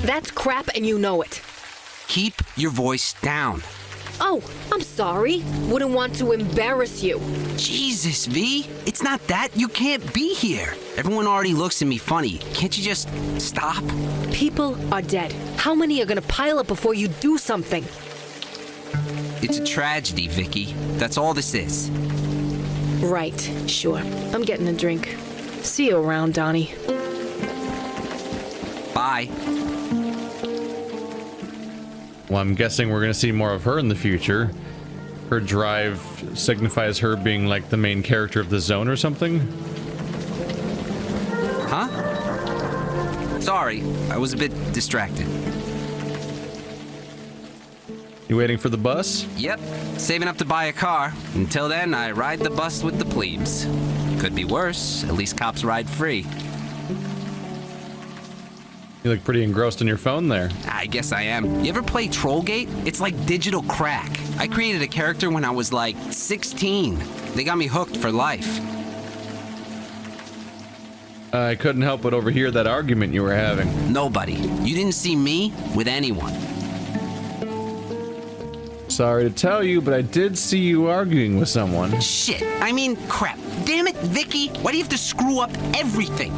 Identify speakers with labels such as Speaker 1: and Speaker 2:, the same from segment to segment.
Speaker 1: That's crap and you know it.
Speaker 2: Keep your voice down.
Speaker 1: Oh, I'm sorry. Wouldn't want to embarrass you.
Speaker 2: Jesus, V. It's not that. You can't be here. Everyone already looks at me funny. Can't you just stop?
Speaker 1: People are dead. How many are gonna pile up before you do something?
Speaker 2: It's a tragedy, Vicky. That's all this is.
Speaker 1: Right, sure. I'm getting a drink. See you around, Donnie.
Speaker 2: Bye.
Speaker 3: Well, I'm guessing we're going to see more of her in the future. Her drive signifies her being like the main character of the zone or something.
Speaker 2: Huh? Sorry, I was a bit distracted.
Speaker 3: You waiting for the bus?
Speaker 2: Yep, saving up to buy a car. Until then, I ride the bus with the plebes. Could be worse. At least cops ride free.
Speaker 3: You look pretty engrossed in your phone there.
Speaker 2: I guess I am. You ever play Trollgate? It's like digital crack. I created a character when I was like 16. They got me hooked for life.
Speaker 3: I couldn't help but overhear that argument you were having.
Speaker 2: Nobody. You didn't see me with anyone.
Speaker 3: Sorry to tell you, but I did see you arguing with someone.
Speaker 2: Shit. I mean, crap. Damn it, Vicky. Why do you have to screw up everything?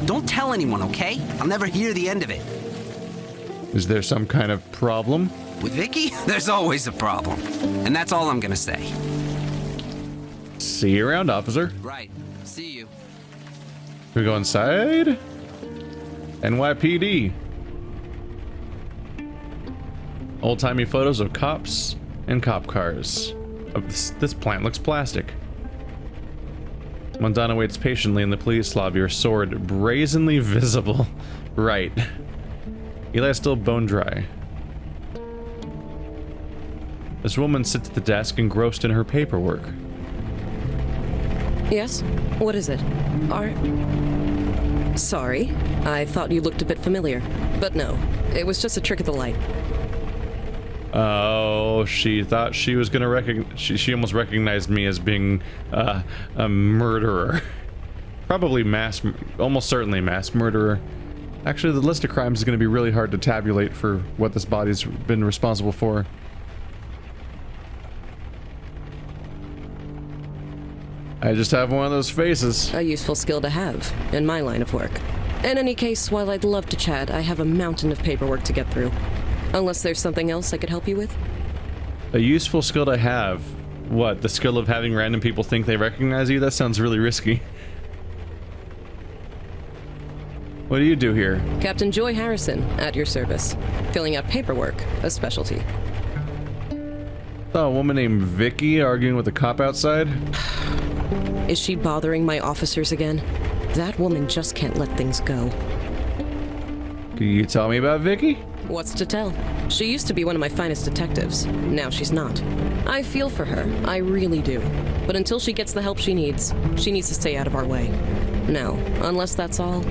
Speaker 2: Don't tell anyone, okay? I'll never hear the end of it.
Speaker 3: Is there some kind of problem?
Speaker 2: With Vicky, there's always a problem. And that's all I'm gonna say.
Speaker 3: See you around, officer.
Speaker 2: Right. See you.
Speaker 3: Can we go inside? NYPD. Old-timey photos of cops and cop cars. This plant looks plastic. Mondana waits patiently in the police lobby, her sword brazenly visible. Right. Eli's still bone dry. This woman sits at the desk engrossed in her paperwork.
Speaker 4: Yes? What is it? Sorry, I thought you looked a bit familiar. But no, it was just a trick of the light.
Speaker 3: Oh, she thought she was gonna recognize. She almost recognized me as being a murderer. Probably almost certainly mass murderer. Actually, the list of crimes is gonna be really hard to tabulate for what this body's been responsible for. I just have one of those faces.
Speaker 4: A useful skill to have in my line of work. In any case, while I'd love to chat, I have a mountain of paperwork to get through. Unless there's something else I could help you with?
Speaker 3: A useful skill to have? What, the skill of having random people think they recognize you? That sounds really risky. What do you do here?
Speaker 4: Captain Joy Harrison, at your service. Filling out paperwork, a specialty.
Speaker 3: Oh, a woman named Vicky arguing with a cop outside?
Speaker 4: Is she bothering my officers again? That woman just can't let things go.
Speaker 3: Can you tell me about Vicky?
Speaker 4: What's to tell? She used to be one of my finest detectives. Now she's not. I feel for her. I really do. But until she gets the help she needs to stay out of our way. No, unless that's all.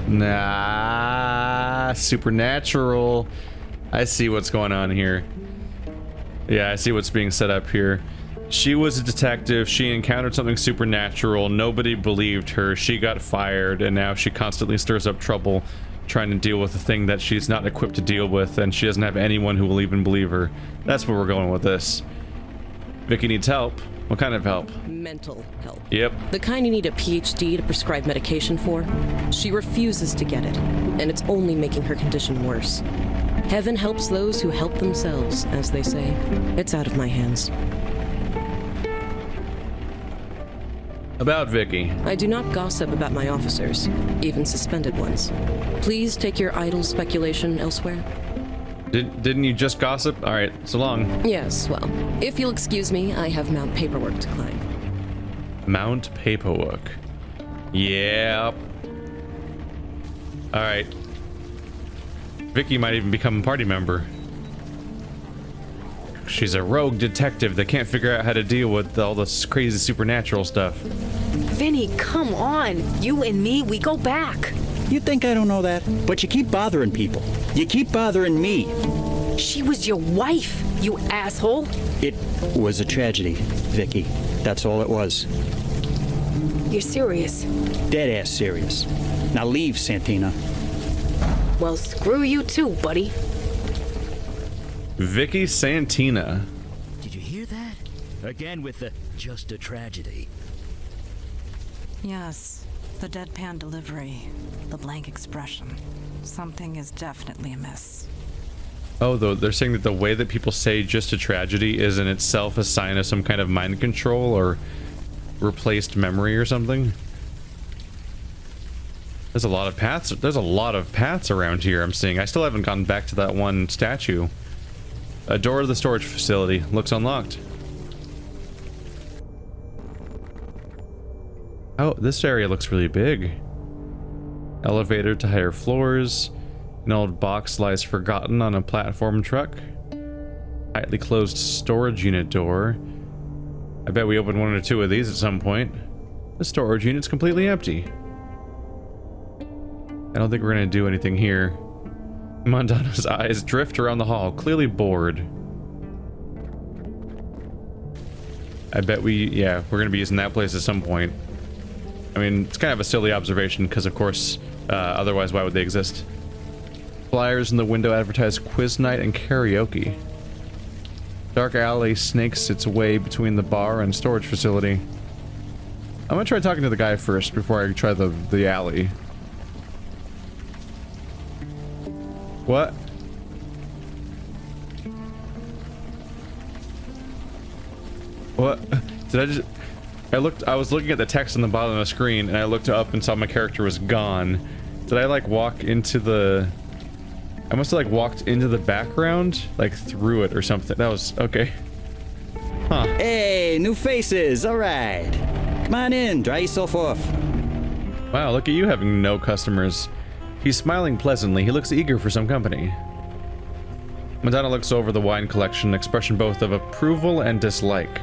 Speaker 3: Nah, supernatural. I see what's going on here. Yeah, I see what's being set up here. She was a detective. She encountered something supernatural. Nobody believed her. She got fired, and now she constantly stirs up trouble trying to deal with a thing that she's not equipped to deal with, and she doesn't have anyone who will even believe her. That's where we're going with this. Vicky needs help. What kind of help?
Speaker 4: Mental help.
Speaker 3: Yep.
Speaker 4: The kind you need a PhD to prescribe medication for. She refuses to get it, and it's only making her condition worse. Heaven helps those who help themselves, as they say. It's out of my hands.
Speaker 3: About Vicky.
Speaker 4: I do not gossip about my officers, even suspended ones. Please take your idle speculation elsewhere.
Speaker 3: Didn't you just gossip? All right, so long.
Speaker 4: Yes, well, if you'll excuse me, I have Mount Paperwork to climb.
Speaker 3: Mount Paperwork. Yeah. All right. Vicky might even become a party member. She's a rogue detective that can't figure out how to deal with all this crazy supernatural stuff.
Speaker 1: Vinny, come on. You and me, we go back.
Speaker 5: You think I don't know that? But you keep bothering people. You keep bothering me.
Speaker 1: She was your wife, you asshole.
Speaker 5: It was a tragedy, Vicky. That's all it was.
Speaker 1: You're serious?
Speaker 5: Dead-ass serious. Now leave, Santina.
Speaker 1: Well, screw you too, buddy.
Speaker 3: Vicky Santina.
Speaker 6: Did you hear that? Again with the just a tragedy.
Speaker 7: Yes, the deadpan delivery, the blank expression. Something is definitely amiss.
Speaker 3: Oh, though they're saying that the way that people say just a tragedy is in itself a sign of some kind of mind control or replaced memory or something. There's a lot of paths. There's a lot of paths around here I'm seeing. I still haven't gone back to that one statue. A door to the storage facility looks unlocked. Oh, this area looks really big. Elevator to higher floors. An old box lies forgotten on a platform truck. Tightly closed storage unit door. I bet we opened one or two of these at some point. The storage unit's completely empty. I don't think we're gonna do anything here. Mondano's eyes drift around the hall, clearly bored. I bet we're gonna be using that place at some point. I mean, it's kind of a silly observation because, of course, otherwise why would they exist? Flyers in the window advertise quiz night and karaoke. Dark alley snakes its way between the bar and storage facility. I'm gonna try talking to the guy first before I try the alley. What? What? Did I just... I was looking at the text on the bottom of the screen and I looked up and saw my character was gone. Did I like walk into the... I must have like walked into the background, like through it or something. That was... okay. Huh.
Speaker 5: Hey, new faces, alright. Come on in, dry yourself off.
Speaker 3: Wow, look at you having no customers. He's smiling pleasantly. He looks eager for some company. Madonna looks over the wine collection, expression both of approval and dislike.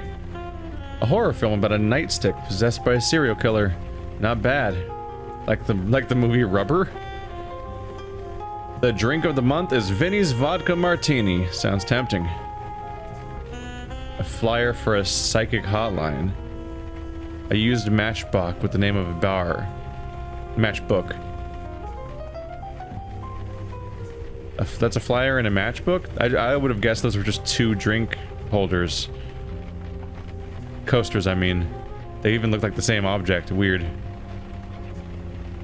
Speaker 3: A horror film about a nightstick possessed by a serial killer. Not bad. Like the movie Rubber? The drink of the month is Vinny's Vodka Martini. Sounds tempting. A flyer for a psychic hotline. A used matchbox with the name of a bar. Matchbook. That's a flyer and a matchbook? I would have guessed those were just two drink holders. Coasters, I mean. They even look like the same object. Weird.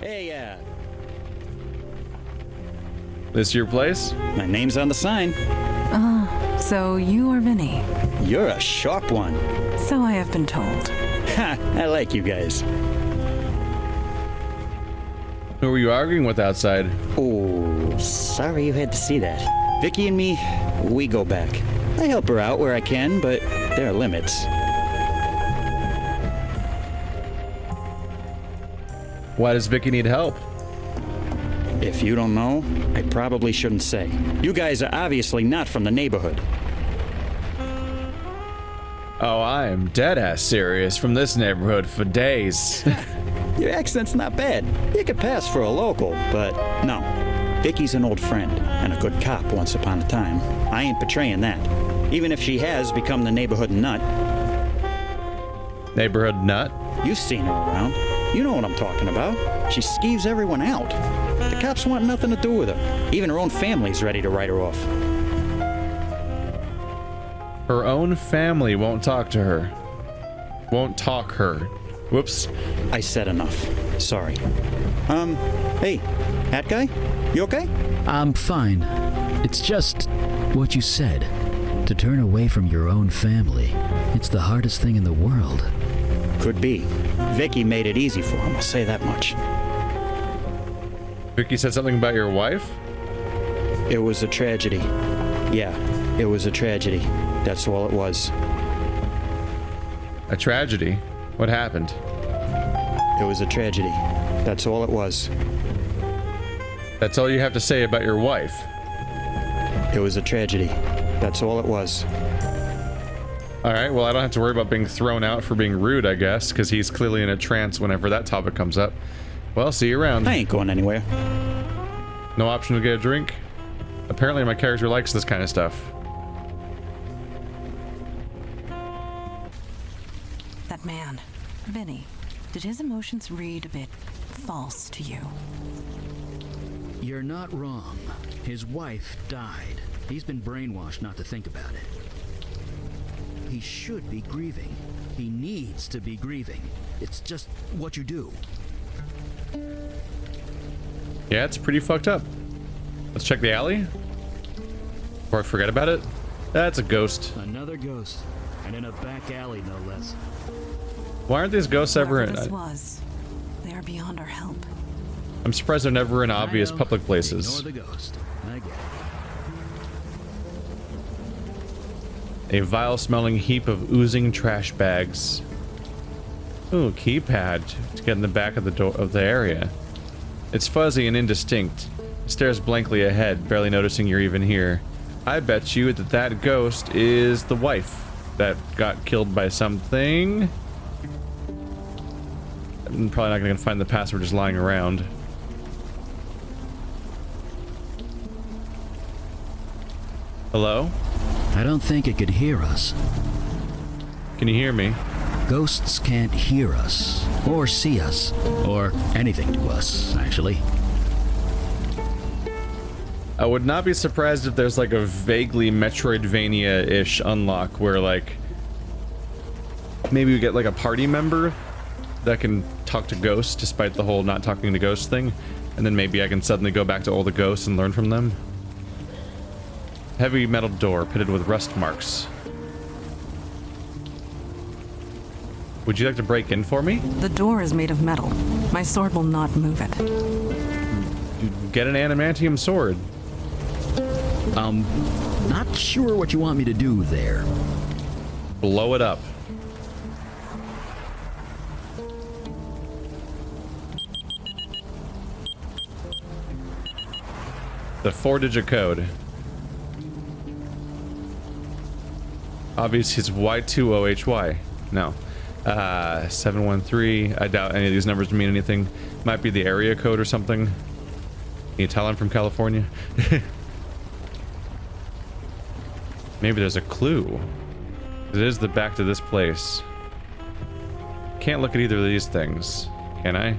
Speaker 5: Hey,
Speaker 3: This your place?
Speaker 5: my name's on the sign.
Speaker 7: So you are Vinny.
Speaker 5: You're a sharp one.
Speaker 7: So I have been told.
Speaker 5: Ha, I like you guys.
Speaker 3: Who were you arguing with outside?
Speaker 5: Oh, sorry you had to see that. Vicky and me, we go back. I help her out where I can, but there are limits.
Speaker 3: Why does Vicky need help?
Speaker 5: If you don't know, I probably shouldn't say. You guys are obviously not from the neighborhood.
Speaker 3: Oh, I am dead-ass serious from this neighborhood for days.
Speaker 5: Your accent's not bad. You could pass for a local, but no. Vicky's an old friend and a good cop once upon a time. I ain't betraying that. Even if she has become the neighborhood nut.
Speaker 3: Neighborhood nut?
Speaker 5: You've seen her around. You know what I'm talking about. She skeeves everyone out. The cops want nothing to do with her. Even her own family's ready to write her off.
Speaker 3: Her own family won't talk to her. Won't talk her. Whoops.
Speaker 5: I said enough. Sorry. Hey, hat guy? You okay?
Speaker 6: I'm fine. It's just what you said. To turn away from your own family. It's the hardest thing in the world.
Speaker 5: Could be. Vicky made it easy for him, I'll say that much.
Speaker 3: Vicky said something about your wife?
Speaker 5: It was a tragedy. Yeah, it was a tragedy. That's all it was.
Speaker 3: A tragedy? What happened?
Speaker 5: It was a tragedy. That's all it was.
Speaker 3: That's all you have to say about your wife?
Speaker 5: It was a tragedy. That's all it was.
Speaker 3: Alright, well I don't have to worry about being thrown out for being rude, I guess, because he's clearly in a trance whenever that topic comes up. Well, see you around.
Speaker 5: I ain't going anywhere.
Speaker 3: No option to get a drink? Apparently my character likes this kind of stuff.
Speaker 7: That man, Vinny, did his emotions read a bit false to you?
Speaker 6: You're not wrong. His wife died. He's been brainwashed not to think about it. He should be grieving. He needs to be grieving. It's just what you do.
Speaker 3: Yeah, it's pretty fucked up. Let's check the alley before I forget about it. That's a ghost.
Speaker 6: Another ghost. And in a back alley, no less.
Speaker 3: Why aren't these ghosts ever
Speaker 7: Whoever
Speaker 3: in...
Speaker 7: this was, they are beyond our help.
Speaker 3: I'm surprised they're never in obvious
Speaker 6: I know.
Speaker 3: public places.
Speaker 6: Ignore the ghost. I get it.
Speaker 3: A vile-smelling heap of oozing trash bags. Ooh, keypad to get in the back of the door of the area. It's fuzzy and indistinct. It stares blankly ahead, barely noticing you're even here. I bet you that ghost is the wife that got killed by something. I'm probably not gonna find the password just lying around. Hello?
Speaker 6: I don't think it could hear us.
Speaker 3: Can you hear me?
Speaker 6: Ghosts can't hear us, or see us, or anything to us, actually.
Speaker 3: I would not be surprised if there's like a vaguely Metroidvania-ish unlock where like maybe we get like a party member that can talk to ghosts despite the whole not talking to ghosts thing, and then maybe I can suddenly go back to all the ghosts and learn from them. Heavy metal door pitted with rust marks. Would you like to break in for me?
Speaker 7: The door is made of metal. My sword will not move it.
Speaker 3: Get an adamantium sword.
Speaker 6: Not sure what you want me to do there.
Speaker 3: Blow it up. The 4-digit code. Obviously it's Y2OHY. No. 713. I doubt any of these numbers mean anything. Might be the area code or something. Can you tell I'm from California? Maybe there's a clue. It is the back to this place. Can't look at either of these things, can I?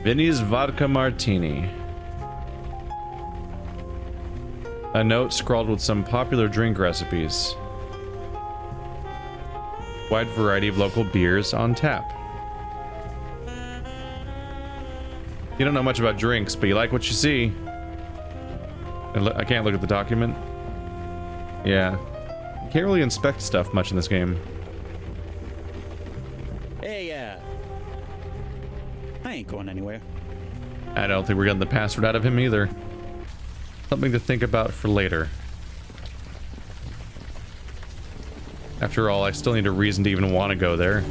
Speaker 3: Vinny's Vodka Martini. A note scrawled with some popular drink recipes. Wide variety of local beers on tap. You don't know much about drinks, but you like what you see. I can't look at the document. Yeah. You can't really inspect stuff much in this game.
Speaker 5: Hey, I ain't going anywhere.
Speaker 3: I don't think we're getting the password out of him either. Something to think about for later. After all, I still need a reason to even want to go there.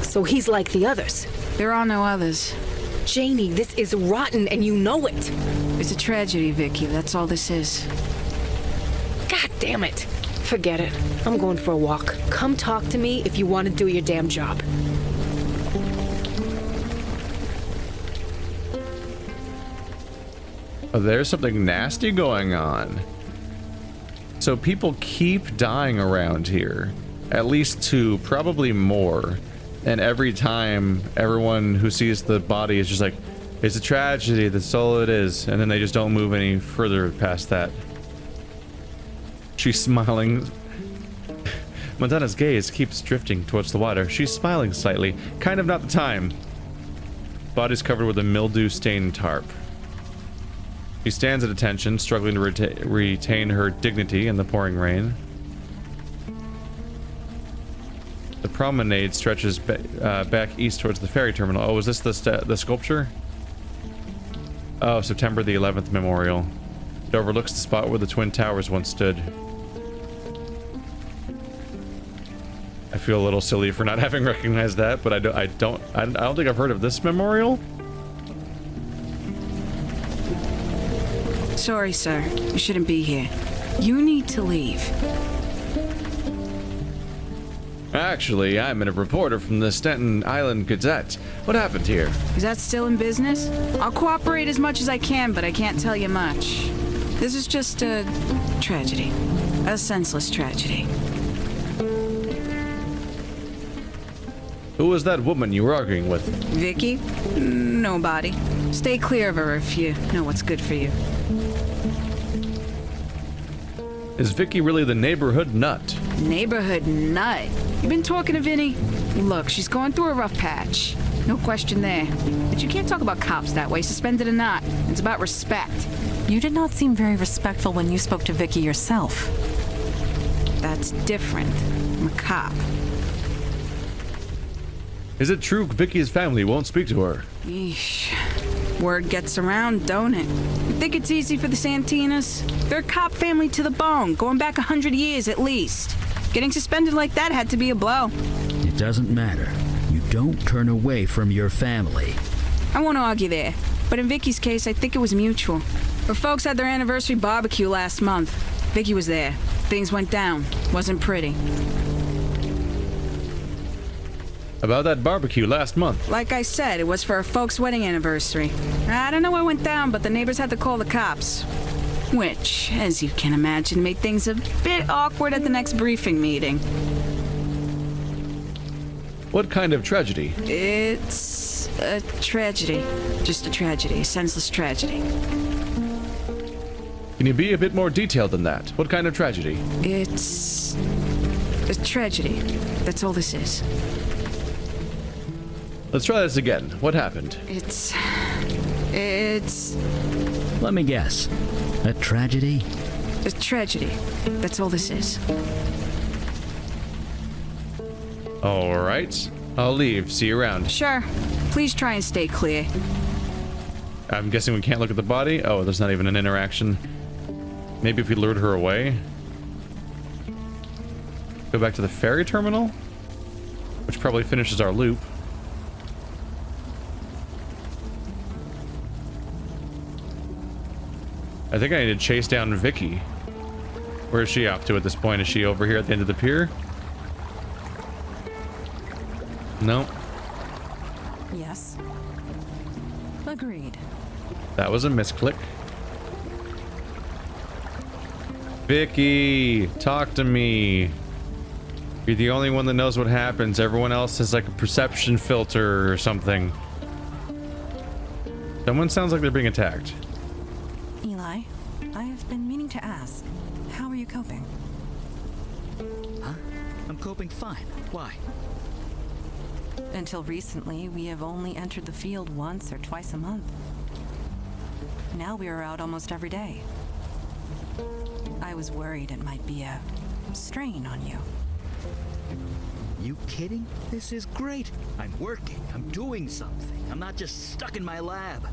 Speaker 1: So he's like the others.
Speaker 8: There are no others.
Speaker 1: Janie, this is rotten and you know it.
Speaker 8: It's a tragedy, Vicky. That's all this is.
Speaker 1: God damn it. Forget it. I'm going for a walk. Come talk to me if you want to do your damn job.
Speaker 3: Oh, there's something nasty going on. So people keep dying around here. At least 2, probably more. And every time, everyone who sees the body is just like, it's a tragedy, that's all it is. And then they just don't move any further past that. She's smiling. Madonna's gaze keeps drifting towards the water. She's smiling slightly. Kind of not the time. Body's covered with a mildew-stained tarp. She stands at attention, struggling to retain her dignity in the pouring rain. The promenade stretches back east towards the ferry terminal. Oh, is this the sculpture? Oh, September the 11th memorial. It overlooks the spot where the Twin Towers once stood. I feel a little silly for not having recognized that, but I don't think I've heard of this memorial.
Speaker 8: Sorry, sir. You shouldn't be here. You need to leave.
Speaker 3: Actually, I'm a reporter from the Staten Island Gazette. What happened here?
Speaker 8: Is that still in business? I'll cooperate as much as I can, but I can't tell you much. This is just a tragedy. A senseless tragedy.
Speaker 3: Who was that woman you were arguing with?
Speaker 8: Vicky? Nobody. Stay clear of her if you know what's good for you.
Speaker 3: Is Vicky really the neighborhood nut?
Speaker 8: Neighborhood nut? You been talking to Vinny? Look, she's going through a rough patch. No question there. But you can't talk about cops that way, suspended or not. It's about respect.
Speaker 7: You did not seem very respectful when you spoke to Vicky yourself.
Speaker 8: That's different. I'm a cop.
Speaker 3: Is it true Vicky's family won't speak to her?
Speaker 8: Yeesh. Word gets around, don't it? You think it's easy for the Santinas? They're a cop family to the bone, going back 100 years at least. Getting suspended like that had to be a blow.
Speaker 6: It doesn't matter. You don't turn away from your family.
Speaker 8: I won't argue there, but in Vicky's case, I think it was mutual. Her folks had their anniversary barbecue last month. Vicky was there. Things went down. Wasn't pretty.
Speaker 3: About that barbecue last month.
Speaker 8: Like I said, it was for her folks' wedding anniversary. I don't know what went down, but the neighbors had to call the cops. Which, as you can imagine, made things a bit awkward at the next briefing meeting.
Speaker 3: What kind of tragedy?
Speaker 8: It's a tragedy. Just a tragedy. A senseless tragedy.
Speaker 3: Can you be a bit more detailed than that? What kind of tragedy?
Speaker 8: It's a tragedy. That's all this is.
Speaker 3: Let's try this again. What happened?
Speaker 8: It's...
Speaker 6: Let me guess. A tragedy?
Speaker 8: a tragedy. That's all this is.
Speaker 3: All right. I'll leave. See you around.
Speaker 8: Sure. Please try and stay clear.
Speaker 3: I'm guessing we can't look at the body? Oh, there's not even an interaction. Maybe if we lured her away? Go back to the ferry terminal? Which probably finishes our loop. I think I need to chase down Vicky. Where is she off to at this point? Is she over here at the end of the pier? No.
Speaker 7: Yes. Agreed.
Speaker 3: That was a misclick. Vicky, talk to me. You're the only one that knows what happens. Everyone else has like a perception filter or something. Someone sounds like they're being attacked.
Speaker 7: Eli, I have been meaning to ask, how are you coping?
Speaker 6: Huh? I'm coping fine. Why?
Speaker 7: Until recently, we have only entered the field once or twice a month. Now we are out almost every day. I was worried it might be a strain on you.
Speaker 6: You kidding? This is great. I'm working. I'm doing something. I'm not just stuck in my lab.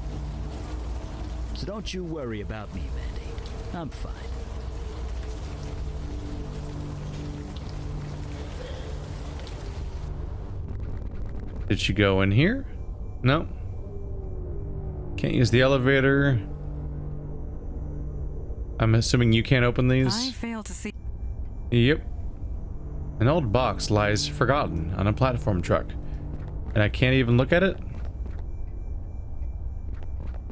Speaker 6: So don't you worry about me, Mandy. I'm fine.
Speaker 3: Did she go in here? No. Can't use the elevator. I'm assuming you can't open
Speaker 7: I
Speaker 3: these?
Speaker 7: fail to see.
Speaker 3: Yep. An old box lies forgotten on a platform truck. And I can't even look at it?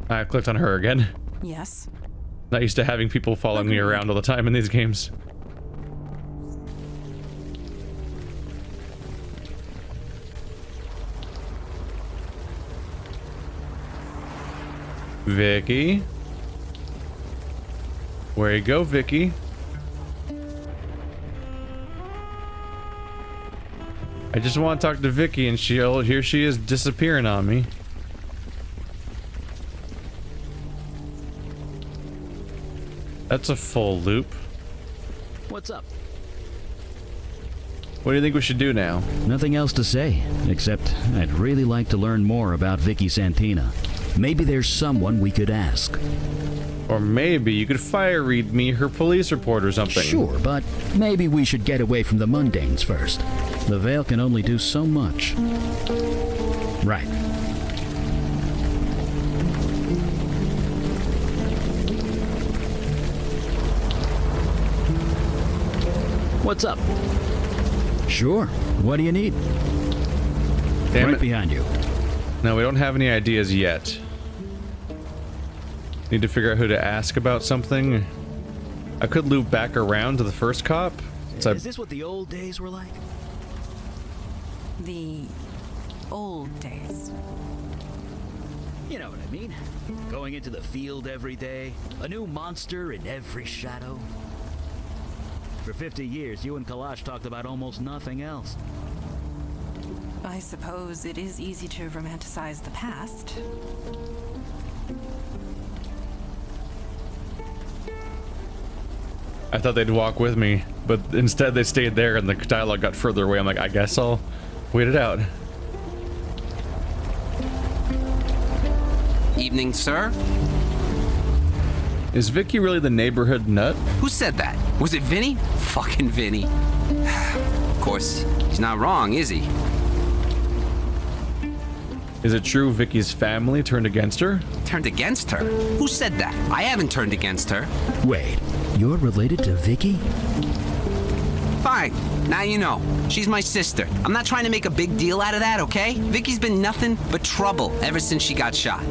Speaker 3: I clicked on her again.
Speaker 7: Yes.
Speaker 3: Not used to having people following me around all the time in these games. Vicky. Where you go, Vicky? I just want to talk to Vicky and here she is disappearing on me. That's a full loop.
Speaker 6: What's up?
Speaker 3: What do you think we should do now?
Speaker 6: Nothing else to say, except I'd really like to learn more about Vicky Santina. Maybe there's someone we could ask.
Speaker 3: Or maybe you could fire read me her police report or something.
Speaker 6: Sure, but maybe we should get away from the mundanes first. The Veil can only do so much. Right. What's up? Sure. What do you need?
Speaker 3: Damn
Speaker 6: Right
Speaker 3: it.
Speaker 6: behind you.
Speaker 3: No, we don't have any ideas yet. Need to figure out who to ask about something. I could loop back around to the first cop.
Speaker 6: Is this what the old days were like?
Speaker 7: The old days.
Speaker 6: You know what I mean? Going into the field every day, a new monster in every shadow. For 50 years, you and Kalash talked about almost nothing else.
Speaker 7: I suppose it is easy to romanticize the past.
Speaker 3: I thought they'd walk with me, but instead they stayed there and the dialogue got further away. I'm like, I guess I'll wait it out.
Speaker 2: Evening, sir.
Speaker 3: Is Vicky really the neighborhood nut?
Speaker 2: Who said that? Was it Vinny? Fucking Vinny. Of course, he's not wrong, is he?
Speaker 3: Is it true Vicky's family turned against her?
Speaker 2: Turned against her? Who said that? I haven't turned against her.
Speaker 6: Wait, you're related to Vicky?
Speaker 2: Fine. Now you know. She's my sister. I'm not trying to make a big deal out of that, okay? Vicky's been nothing but trouble ever since she got shot.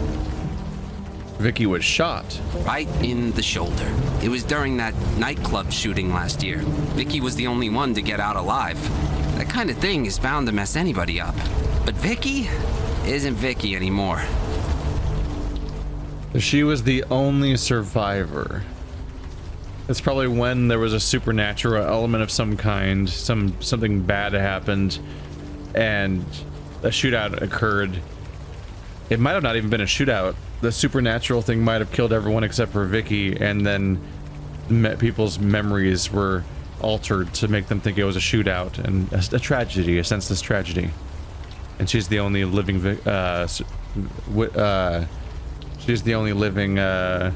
Speaker 3: Vicky was shot.
Speaker 2: Right in the shoulder. It was during that nightclub shooting last year. Vicky was the only one to get out alive. That kind of thing is bound to mess anybody up. But Vicky isn't Vicky anymore.
Speaker 3: She was the only survivor. It's probably when there was a supernatural element of some kind, something bad happened, and a shootout occurred. It might have not even been a shootout. The supernatural thing might have killed everyone except for Vicky, and then people's memories were altered to make them think it was a shootout and a tragedy, a senseless tragedy. And she's the only living she's the only living the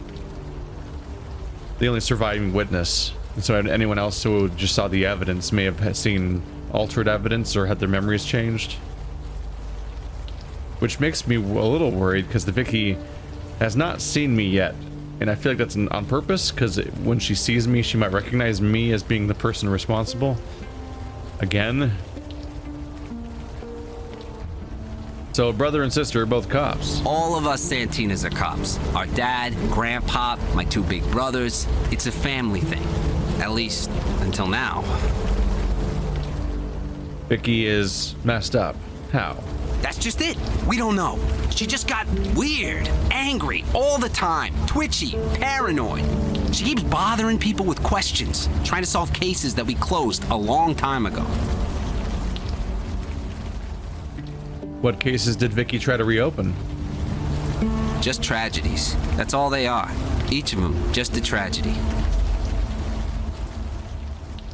Speaker 3: only surviving witness. So anyone else who just saw the evidence may have seen altered evidence or had their memories changed. Which makes me a little worried because the Vicky has not seen me yet. And I feel like that's on purpose because when she sees me, she might recognize me as being the person responsible. Again. So brother and sister are both cops.
Speaker 2: All of us Santinas are cops. Our dad, grandpa, my two big brothers. It's a family thing. At least until now.
Speaker 3: Vicky is messed up. How?
Speaker 2: That's just it. We don't know. She just got weird, angry all the time, twitchy, paranoid. She keeps bothering people with questions, trying to solve cases that we closed a long time ago.
Speaker 3: What cases did Vicky try to reopen?
Speaker 2: Just tragedies. That's all they are. Each of them, just a tragedy.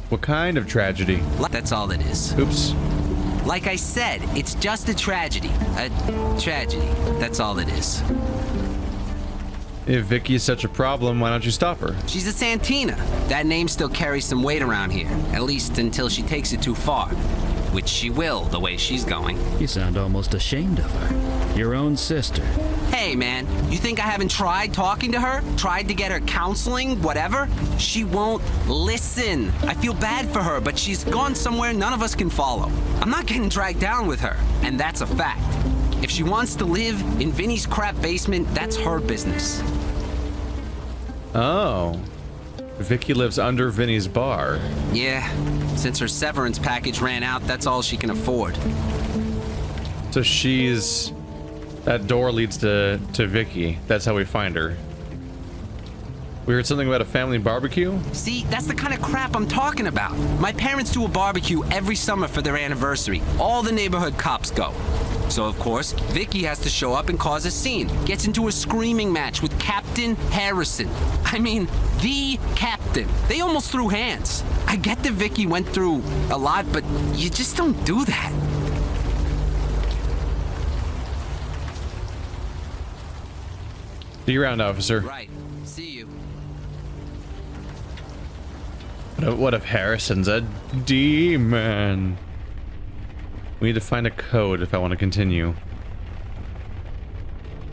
Speaker 3: What kind of tragedy?
Speaker 2: That's all it is.
Speaker 3: Oops.
Speaker 2: Like I said, it's just a tragedy. A tragedy. That's all it is.
Speaker 3: If Vicky is such a problem, why don't you stop her?
Speaker 2: She's a Santina. That name still carries some weight around here. At least until she takes it too far. Which she will, the way she's going.
Speaker 6: You sound almost ashamed of her. Your own sister.
Speaker 2: Hey, man, you think I haven't tried talking to her? Tried to get her counseling, whatever? She won't listen. I feel bad for her, but she's gone somewhere none of us can follow. I'm not getting dragged down with her, and that's a fact. If she wants to live in Vinny's crap basement, that's her business.
Speaker 3: Oh. Vicky lives under Vinny's bar.
Speaker 2: Yeah, since her severance package ran out, that's all she can afford.
Speaker 3: So she's... That door leads to Vicky. That's how we find her. We heard something about a family barbecue?
Speaker 2: See, that's the kind of crap I'm talking about. My parents do a barbecue every summer for their anniversary. All the neighborhood cops go. So, of course, Vicky has to show up and cause a scene. Gets into a screaming match with Captain Harrison. I mean, the captain. They almost threw hands. I get that Vicky went through a lot, but you just don't do that.
Speaker 3: See you around, officer.
Speaker 2: Right. See you.
Speaker 3: What if Harrison's a demon? We need to find a code if I want to continue.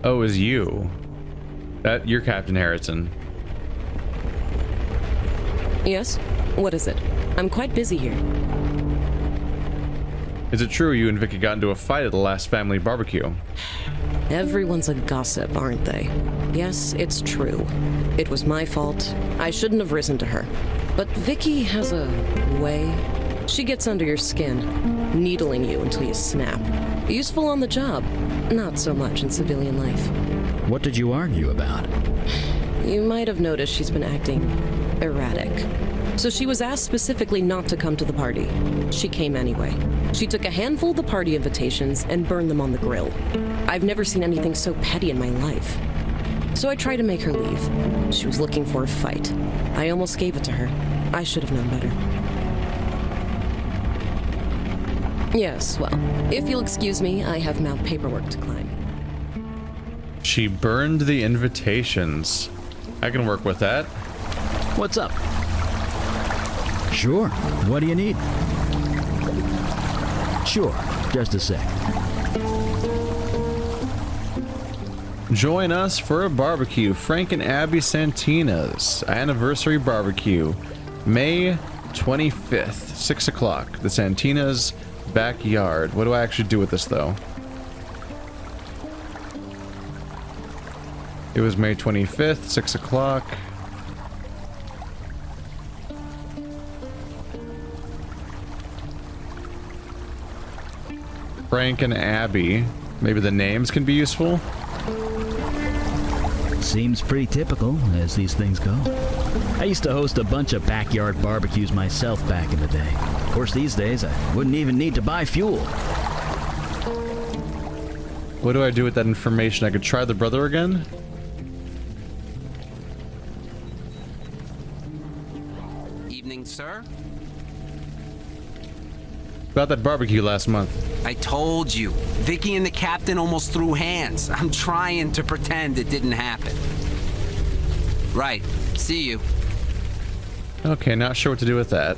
Speaker 3: Oh, is you. You're Captain Harrison.
Speaker 4: Yes? What is it? I'm quite busy here.
Speaker 3: Is it true you and Vicky got into a fight at the last family barbecue?
Speaker 4: Everyone's a gossip, aren't they? Yes, it's true. It was my fault. I shouldn't have risen to her. But Vicky has a way. She gets under your skin, needling you until you snap. Useful on the job, not so much in civilian life.
Speaker 6: What did you argue about?
Speaker 4: You might have noticed she's been acting erratic. So she was asked specifically not to come to the party. She came anyway. She took a handful of the party invitations and burned them on the grill. I've never seen anything so petty in my life. So I tried to make her leave. She was looking for a fight. I almost gave it to her. I should have known better. Yes, well, if you'll excuse me, I have Mount paperwork to climb.
Speaker 3: She burned the invitations. I can work with that.
Speaker 6: What's up? Sure. What do you need? Sure. Just a sec.
Speaker 3: Join us for a barbecue. Frank and Abby Santina's anniversary barbecue. May 25th, 6 o'clock. The Santina's backyard. What do I actually do with this, though? It was May 25th, 6 o'clock. Frank and Abby. Maybe the names can be useful.
Speaker 6: Seems pretty typical, as these things go. I used to host a bunch of backyard barbecues myself back in the day. Of course, these days, I wouldn't even need to buy fuel.
Speaker 3: What do I do with that information? I could try the brother again?
Speaker 2: Evening, sir.
Speaker 3: About that barbecue last month.
Speaker 2: I told you. Vicky and the captain almost threw hands. I'm trying to pretend it didn't happen. Right. See you.
Speaker 3: Okay, not sure what to do with that.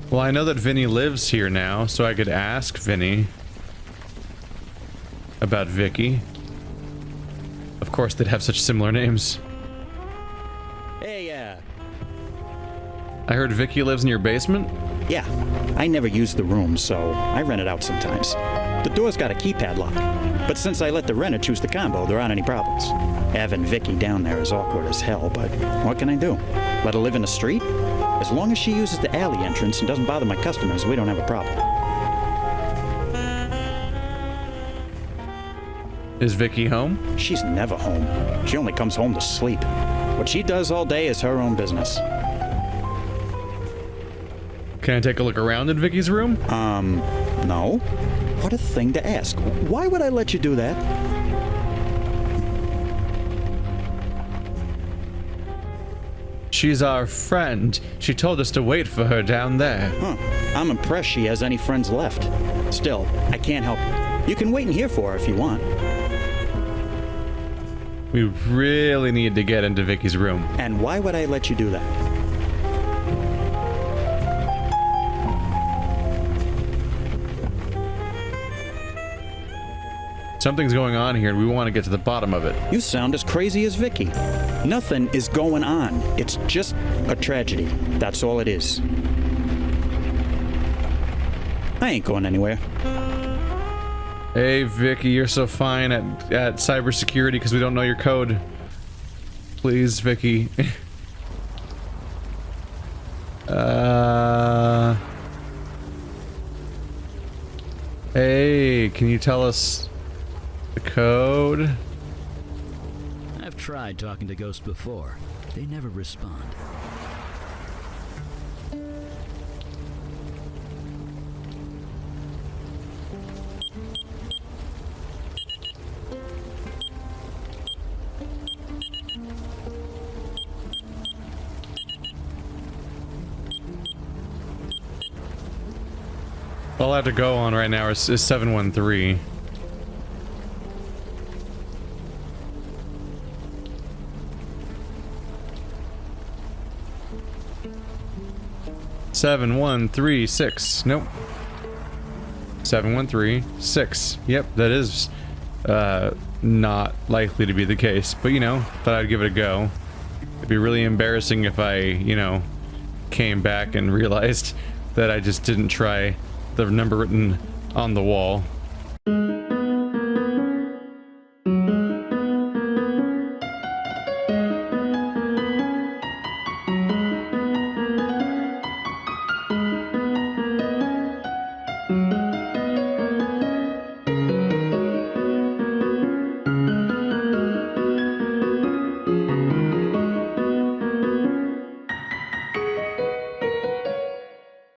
Speaker 3: Well, I know that Vinny lives here now, so I could ask Vinny about Vicky. Of course, they'd have such similar names.
Speaker 5: Hey,
Speaker 3: I heard Vicky lives in your basement?
Speaker 5: yeah. I never use the room, so I rent it out sometimes. The door's got a keypad lock, but since I let the renter choose the combo, there aren't any problems. Having Vicky down there is awkward as hell, but what can I do? Let her live in the street? As long as she uses the alley entrance and doesn't bother my customers, we don't have a problem.
Speaker 3: Is Vicky home?
Speaker 5: She's never home. She only comes home to sleep. What she does all day is her own business.
Speaker 3: Can I take a look around in Vicky's room?
Speaker 5: No. What a thing to ask. Why would I let you do that?
Speaker 3: She's our friend. She told us to wait for her down there.
Speaker 5: Huh. I'm impressed she has any friends left. Still, I can't help you. You can wait in here for her if you want.
Speaker 3: We really need to get into Vicky's room.
Speaker 5: And why would I let you do that?
Speaker 3: Something's going on here and we want to get to the bottom of it.
Speaker 5: You sound as crazy as Vicky. Nothing is going on. It's just a tragedy. That's all it is. I ain't going anywhere.
Speaker 3: Hey, Vicky, you're so fine at cybersecurity because we don't know your code. Please, Vicky. Hey, can you tell us the code?
Speaker 6: I've tried talking to ghosts before. They never respond.
Speaker 3: All I have to go on right now is 713. Seven, 1, 3, 6. Nope. 7, 1, 3, 6. Yep, that is not likely to be the case. But you know, thought I'd give it a go. It'd be really embarrassing if I, you know, came back and realized that I just didn't try the number written on the wall.